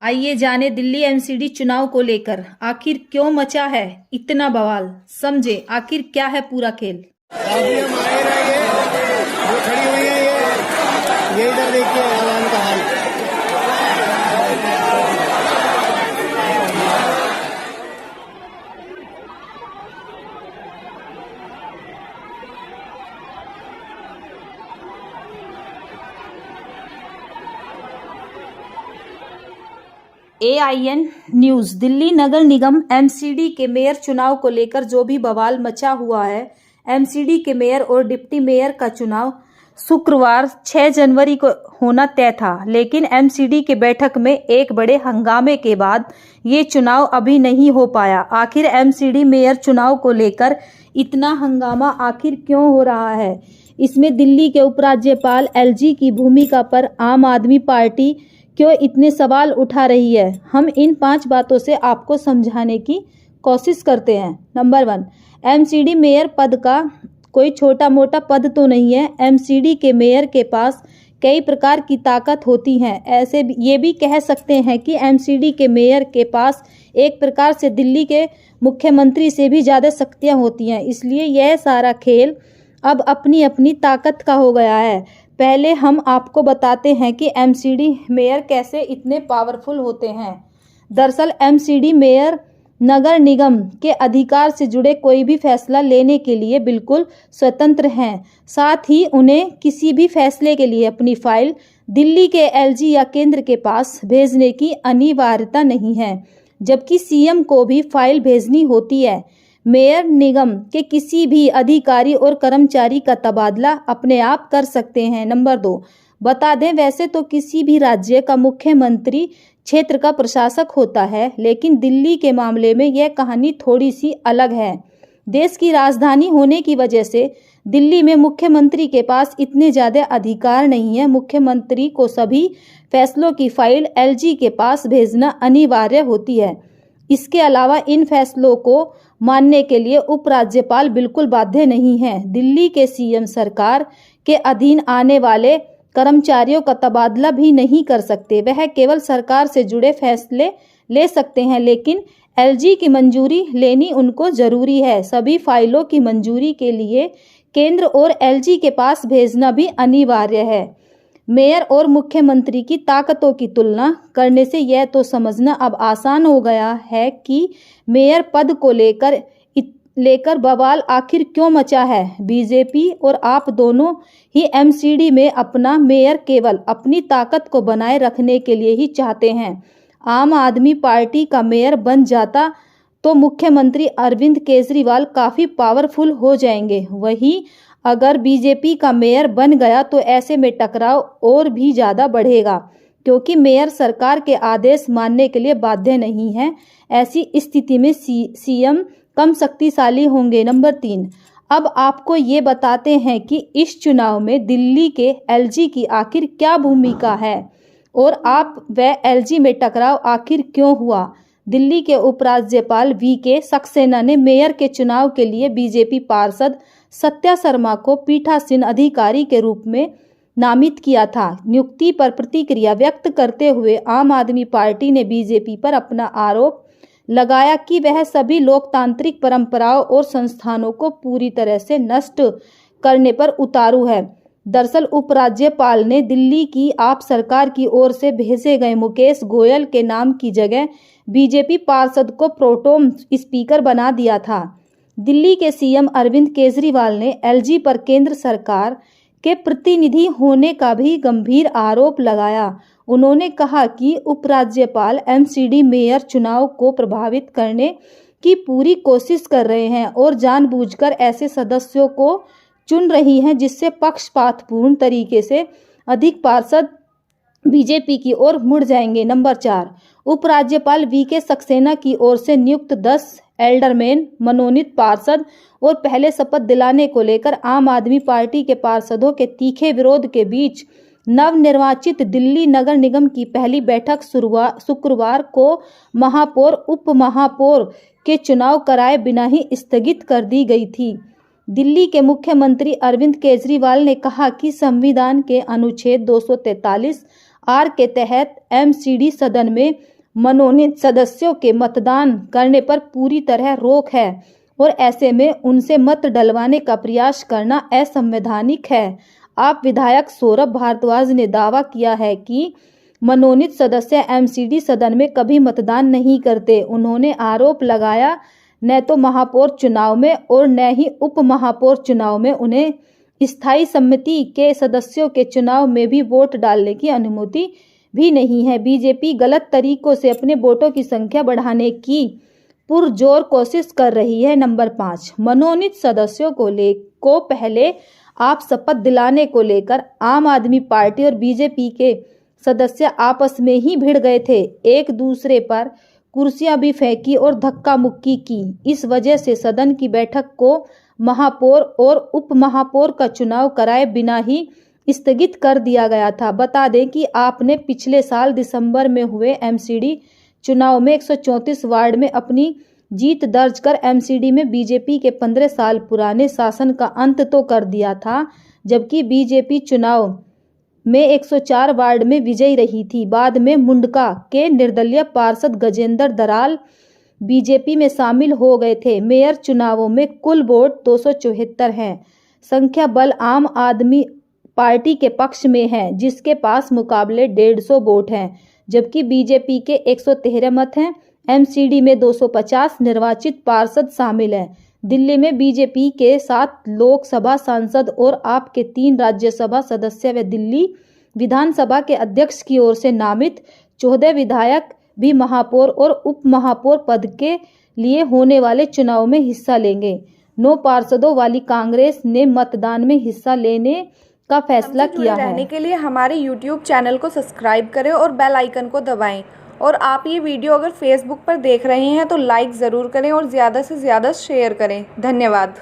आइए जाने दिल्ली एमसीडी चुनाव को लेकर आखिर क्यों मचा है इतना बवाल। समझे आखिर क्या है पूरा खेल। अभी हम आए रहे वो खड़ी हुई है ये इधर देखिए ऐलान का हाल। AIN news. दिल्ली नगर निगम एमसीडी के मेयर चुनाव को लेकर जो भी बवाल मचा हुआ है। एमसीडी के मेयर और डिप्टी मेयर का चुनाव शुक्रवार 6 जनवरी को होना तय था, लेकिन एमसीडी के बैठक में एक बड़े हंगामे के बाद ये चुनाव अभी नहीं हो पाया। आखिर एमसीडी मेयर चुनाव को लेकर इतना हंगामा आखिर क्यों हो रहा है, इसमें दिल्ली के उपराज्यपाल LG की भूमिका पर आम आदमी पार्टी क्यों इतने सवाल उठा रही है, हम इन 5 बातों से आपको समझाने की कोशिश करते हैं। नंबर 1, एमसीडी मेयर पद का कोई छोटा मोटा पद तो नहीं है। एमसीडी के मेयर के पास कई प्रकार की ताकत होती हैं। ऐसे ये भी कह सकते हैं कि एमसीडी के मेयर के पास एक प्रकार से दिल्ली के मुख्यमंत्री से भी ज़्यादा शक्तियाँ होती हैं। इसलिए यह सारा खेल अब अपनी अपनी ताकत का हो गया है। पहले हम आपको बताते हैं कि एमसीडी मेयर कैसे इतने पावरफुल होते हैं। दरअसल एमसीडी मेयर नगर निगम के अधिकार से जुड़े कोई भी फैसला लेने के लिए बिल्कुल स्वतंत्र हैं। साथ ही उन्हें किसी भी फैसले के लिए अपनी फाइल दिल्ली के LG या केंद्र के पास भेजने की अनिवार्यता नहीं है, जबकि CM को भी फाइल भेजनी होती है। मेयर निगम के किसी भी अधिकारी और कर्मचारी का तबादला अपने आप कर सकते हैं। नंबर 2, बता दें वैसे तो किसी भी राज्य का मुख्यमंत्री क्षेत्र का प्रशासक होता है, लेकिन दिल्ली के मामले में यह कहानी थोड़ी सी अलग है। देश की राजधानी होने की वजह से दिल्ली में मुख्यमंत्री के पास इतने ज़्यादा अधिकार नहीं है। मुख्यमंत्री को सभी फैसलों की फाइल LG के पास भेजना अनिवार्य होती है। इसके अलावा इन फैसलों को मानने के लिए उपराज्यपाल बिल्कुल बाध्य नहीं है। दिल्ली के CM सरकार के अधीन आने वाले कर्मचारियों का तबादला भी नहीं कर सकते। वह केवल सरकार से जुड़े फैसले ले सकते हैं, लेकिन LG की मंजूरी लेनी उनको जरूरी है। सभी फाइलों की मंजूरी के लिए केंद्र और LG के पास भेजना भी अनिवार्य है। मेयर और मुख्यमंत्री की ताकतों की तुलना करने से यह तो समझना अब आसान हो गया है कि मेयर पद को लेकर बवाल आखिर क्यों मचा है। बीजेपी और आप दोनों ही एमसीडी में अपना मेयर केवल अपनी ताकत को बनाए रखने के लिए ही चाहते हैं। आम आदमी पार्टी का मेयर बन जाता तो मुख्यमंत्री अरविंद केजरीवाल काफ़ी पावरफुल हो जाएंगे। वहीं अगर बीजेपी का मेयर बन गया तो ऐसे में टकराव और भी ज़्यादा बढ़ेगा, क्योंकि मेयर सरकार के आदेश मानने के लिए बाध्य नहीं है। ऐसी स्थिति में CM कम शक्तिशाली होंगे। नंबर 3, अब आपको ये बताते हैं कि इस चुनाव में दिल्ली के LG की आखिर क्या भूमिका है और आप व LG में टकराव आखिर क्यों हुआ। दिल्ली के उपराज्यपाल VK सक्सेना ने मेयर के चुनाव के लिए बीजेपी पार्षद सत्या शर्मा को पीठासीन अधिकारी के रूप में नामित किया था। नियुक्ति पर प्रतिक्रिया व्यक्त करते हुए आम आदमी पार्टी ने बीजेपी पर अपना आरोप लगाया कि वह सभी लोकतांत्रिक परंपराओं और संस्थानों को पूरी तरह से नष्ट करने पर उतारू है। दरअसल उपराज्यपाल ने दिल्ली की आप सरकार की ओर से भेजे गए मुकेश गोयल के नाम की जगह बीजेपी पार्षद को प्रोटेम स्पीकर बना दिया था। दिल्ली के CM अरविंद केजरीवाल ने LG पर केंद्र सरकार के प्रतिनिधि होने का भी गंभीर आरोप लगाया। उन्होंने कहा कि उपराज्यपाल एमसीडी मेयर चुनाव को प्रभावित करने की पूरी कोशिश कर रहे हैं और जानबूझकर ऐसे सदस्यों को चुन रही हैं जिससे पक्षपातपूर्ण तरीके से अधिक पार्षद बीजेपी की ओर मुड़ जाएंगे। नंबर 4, उपराज्यपाल VK सक्सेना की ओर से नियुक्त 10 एल्डरमैन मनोनीत पार्षद और पहले शपथ दिलाने को लेकर आम आदमी पार्टी के पार्षदों के तीखे विरोध के बीच नवनिर्वाचित दिल्ली नगर निगम की पहली बैठक शुक्रवार को महापौर उप महापौर के चुनाव कराए बिना ही स्थगित कर दी गई थी। दिल्ली के मुख्यमंत्री अरविंद केजरीवाल ने कहा कि संविधान के अनुच्छेद 243 आर के तहत एमसीडी सदन में मनोनीत सदस्यों के मतदान करने पर पूरी तरह रोक है और ऐसे में उनसे मत डलवाने का प्रयास करना असंवैधानिक है। आप विधायक सौरभ भारद्वाज ने दावा किया है कि मनोनीत सदस्य एमसीडी सदन में कभी मतदान नहीं करते। उन्होंने आरोप लगाया न तो महापौर चुनाव में और न ही उप महापौर चुनाव में उन्हें स्थायी समिति के सदस्यों के चुनाव में भी वोट डालने की अनुमति भी नहीं है। बीजेपी गलत तरीकों से अपने वोटों की संख्या बढ़ाने की पुरजोर कोशिश कर रही है। नंबर 5, मनोनीत सदस्यों को पहले आप शपथ दिलाने को लेकर आम आदमी पार्टी और बीजेपी के सदस्य आपस में ही भिड़ गए थे। एक दूसरे पर कुर्सियां भी फेंकी और धक्का मुक्की की। इस वजह से सदन की बैठक को महापौर और उप महापौर का चुनाव कराए बिना ही स्थगित कर दिया गया था। बता दें कि आपने पिछले साल दिसंबर में हुए एमसीडी चुनाव में 134 वार्ड में अपनी जीत दर्ज कर एमसीडी में बीजेपी के 15 साल पुराने शासन का अंत तो कर दिया था, जबकि बीजेपी चुनाव में 104 वार्ड में विजयी रही थी। बाद में मुंडका के निर्दलीय पार्षद गजेंद्र दराल बीजेपी में शामिल हो गए थे। मेयर चुनावों में कुल वोट 274 हैं। संख्या बल आम आदमी पार्टी के पक्ष में है, जिसके पास मुकाबले 150 वोट हैं, जबकि बीजेपी के 113 मत हैं। एमसीडी में 250 निर्वाचित पार्षद शामिल हैं। दिल्ली में बीजेपी के 7 लोकसभा सांसद और आप के 3 राज्यसभा सदस्य व दिल्ली विधानसभा के अध्यक्ष की ओर से नामित 14 विधायक भी महापौर और उप महापौर पद के लिए होने वाले चुनाव में हिस्सा लेंगे। 9 पार्षदों वाली कांग्रेस ने मतदान में हिस्सा लेने का फैसला किया है। रहने के लिए हमारे YouTube चैनल को सब्सक्राइब करें और बेल आइकन को दबाएं। और आप ये वीडियो अगर फेसबुक पर देख रहे हैं तो लाइक ज़रूर करें और ज़्यादा से ज़्यादा शेयर करें। धन्यवाद।